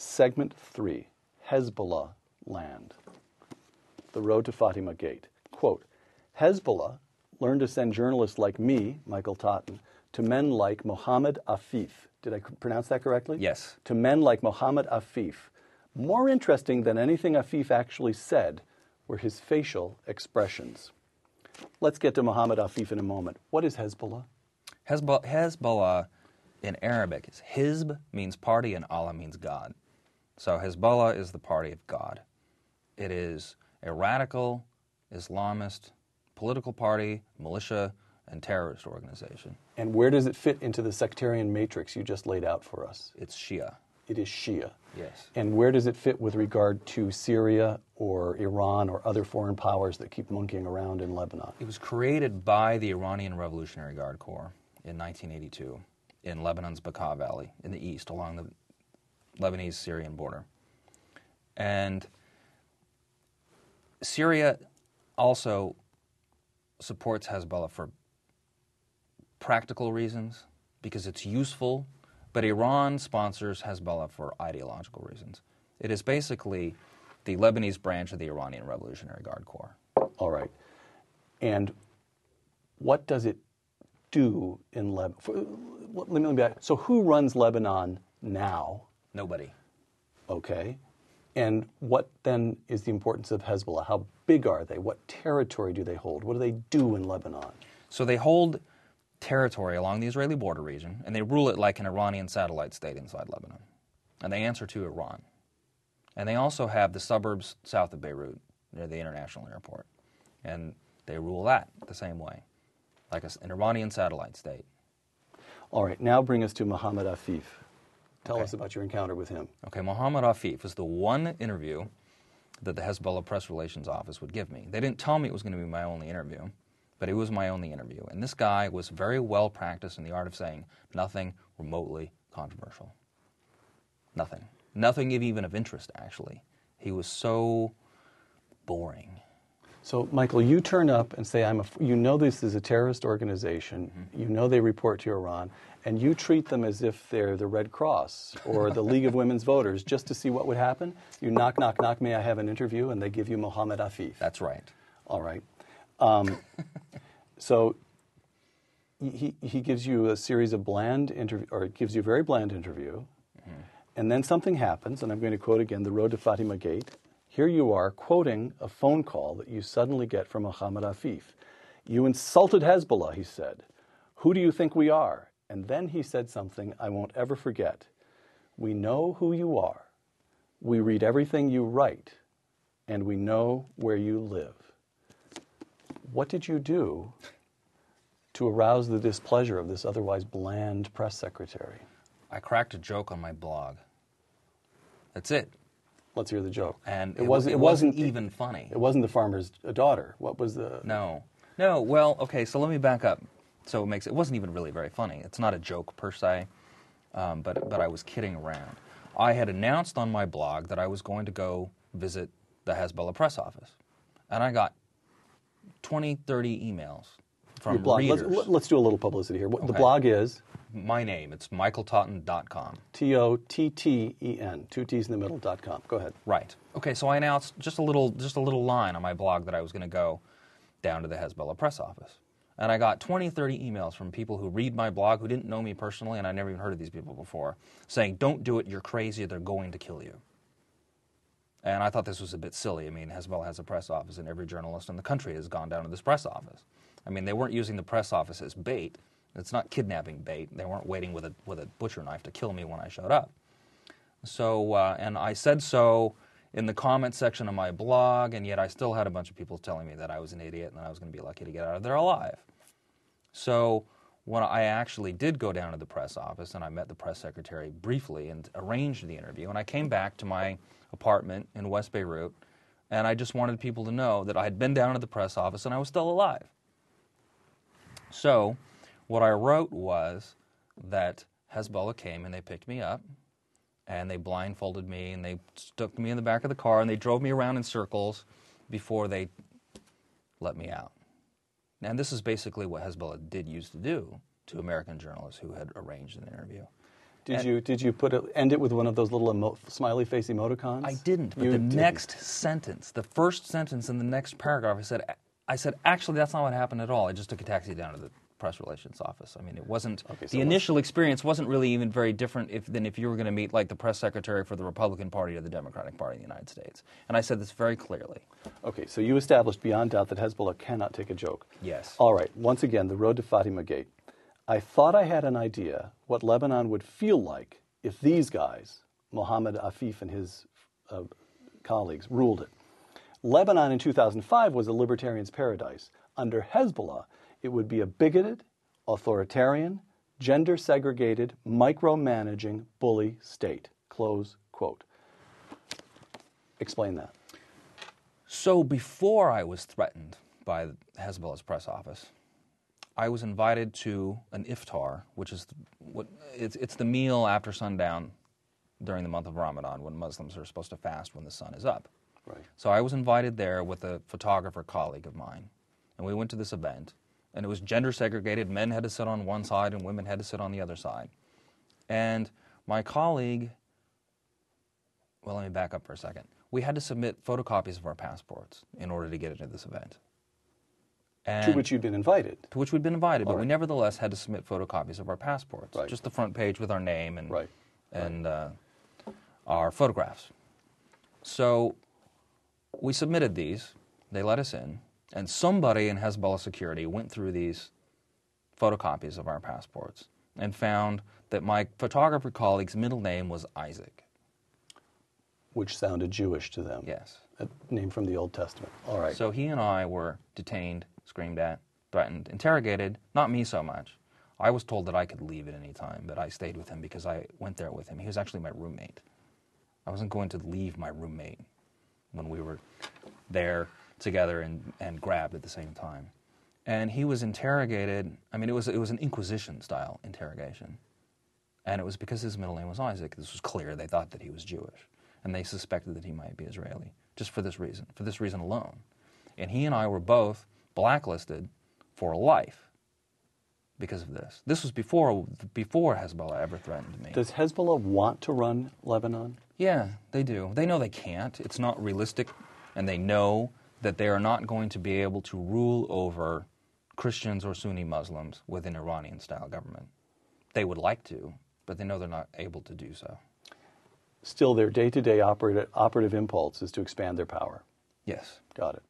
Segment 3, Hezbollah land. The road to Fatima Gate. Quote, Hezbollah learned to send journalists like me, Michael Totten, to men like Mohammed Afif. Did I pronounce that correctly? Yes. To men like Mohammed Afif. More interesting than anything Afif actually said were his facial expressions. Let's get to Mohammed Afif in a moment. What is Hezbollah? Hezbollah in Arabic is Hizb means party and Allah means God. So Hezbollah is the party of God. It is a radical Islamist political party, militia, and terrorist organization. And where does it fit into the sectarian matrix you just laid out for us? It's Shia. It is Shia. Yes. And where does it fit with regard to Syria or Iran or other foreign powers that keep monkeying around in Lebanon? It was created by the Iranian Revolutionary Guard Corps in 1982 in Lebanon's Bekaa Valley in the east along the Lebanese-Syrian border. And Syria also supports Hezbollah for practical reasons because it's useful, but Iran sponsors Hezbollah for ideological reasons. It is basically the Lebanese branch of the Iranian Revolutionary Guard Corps. All right. And what does it do in Lebanon? Let me back. So who runs Lebanon now? Nobody. Okay. And what then is the importance of Hezbollah? How big are they? What territory do they hold? What do they do in Lebanon? So they hold territory along the Israeli border region, and they rule it like an Iranian satellite state inside Lebanon. And they answer to Iran. And they also have the suburbs south of Beirut, near the international airport. And they rule that the same way, like an Iranian satellite state. All right, now bring us to Mohammed Afif. Tell us about your encounter with him. Okay, Mohammed Afif was the one interview that the Hezbollah press relations office would give me. They didn't tell me it was going to be my only interview, but it was my only interview. And this guy was very well practiced in the art of saying nothing remotely controversial. Nothing. Nothing even of interest, actually. He was so boring. So, Michael, you turn up and say, you know this is a terrorist organization, you know they report to Iran, and you treat them as if they're the Red Cross or the League of Women's Voters just to see what would happen. You knock, knock, knock, may I have an interview? And they give you Mohammed Afif. That's right. All right. So he gives you a series of bland interview, or it gives you a very bland interview, and then something happens, and I'm going to quote again, the road to Fatima Gate. Here you are quoting a phone call that you suddenly get from Mohammed Afif. You insulted Hezbollah, he said. Who do you think we are? And then he said something I won't ever forget. We know who you are. We read everything you write, and we know where you live. What did you do to arouse the displeasure of this otherwise bland press secretary? I cracked a joke on my blog. That's it. Let's hear the joke. And it wasn't even funny. It wasn't the farmer's daughter. What was the... No. Well, okay, so let me back up. So it wasn't even really very funny. It's not a joke per se, but I was kidding around. I had announced on my blog that I was going to go visit the Hezbollah press office. And I got 20, 30 emails from readers. Let's do a little publicity here. The blog is? My name. It's michaeltotten.com. Totten, 2 T's in the middle.com. Go ahead. Right. Okay, so I announced just a little line on my blog that I was going to go down to the Hezbollah press office. And I got 20, 30 emails from people who read my blog who didn't know me personally, and I never even heard of these people before, saying, don't do it, you're crazy, they're going to kill you. And I thought this was a bit silly. I mean, Hezbollah has a press office, and every journalist in the country has gone down to this press office. I mean, they weren't using the press office as bait. It's not kidnapping bait. They weren't waiting with a butcher knife to kill me when I showed up. So, and I said so in the comment section of my blog, and yet I still had a bunch of people telling me that I was an idiot and that I was going to be lucky to get out of there alive. So when I actually did go down to the press office, and I met the press secretary briefly and arranged the interview, and I came back to my apartment in West Beirut, and I just wanted people to know that I had been down to the press office and I was still alive. So what I wrote was that Hezbollah came and they picked me up, and they blindfolded me, and they stuck me in the back of the car, and they drove me around in circles before they let me out. And this is basically what Hezbollah did used to do to American journalists who had arranged an interview. Did you end it with one of those little smiley face emoticons? I didn't, but next sentence, the first sentence in the next paragraph, I said, actually, that's not what happened at all. I just took a taxi down to the press relations office. I mean, it wasn't, the initial experience wasn't really even very different than if you were going to meet like the press secretary for the Republican Party or the Democratic Party in the United States. And I said this very clearly. Okay, so you established beyond doubt that Hezbollah cannot take a joke. Yes. All right, once again, the road to Fatima Gate. I thought I had an idea what Lebanon would feel like if these guys, Mohammed Afif and his colleagues, ruled it. Lebanon in 2005 was a libertarian's paradise. Under Hezbollah, it would be a bigoted, authoritarian, gender-segregated, micromanaging bully state. Close quote. Explain that. So before I was threatened by Hezbollah's press office, I was invited to an iftar, which is it's the meal after sundown during the month of Ramadan when Muslims are supposed to fast when the sun is up. Right. So I was invited there with a photographer colleague of mine, and we went to this event, and it was gender segregated. Men had to sit on one side and women had to sit on the other side. And my colleague, well, let me back up for a second. We had to submit photocopies of our passports in order to get into this event. And to which you'd been invited. To which we'd been invited, but right. we nevertheless had to submit photocopies of our passports. Right. Just the front page with our name and, right. and our photographs. So we submitted these, they let us in, and somebody in Hezbollah security went through these photocopies of our passports and found that my photographer colleague's middle name was Isaac. Which sounded Jewish to them. Yes. A name from the Old Testament. All right. So he and I were detained, screamed at, threatened, interrogated, not me so much. I was told that I could leave at any time, but I stayed with him because I went there with him. He was actually my roommate. I wasn't going to leave my roommate when we were there together and grabbed at the same time. And he was interrogated. I mean, it was an Inquisition-style interrogation. And it was because his middle name was Isaac. This was clear. They thought that he was Jewish. And they suspected that he might be Israeli, just for this reason alone. And he and I were both blacklisted for life because of this. This was before Hezbollah ever threatened me. Does Hezbollah want to run Lebanon? Yeah, they do. They know they can't. It's not realistic, and they know that they are not going to be able to rule over Christians or Sunni Muslims with an Iranian-style government. They would like to, but they know they're not able to do so. Still, their day-to-day operative impulse is to expand their power. Yes. Got it.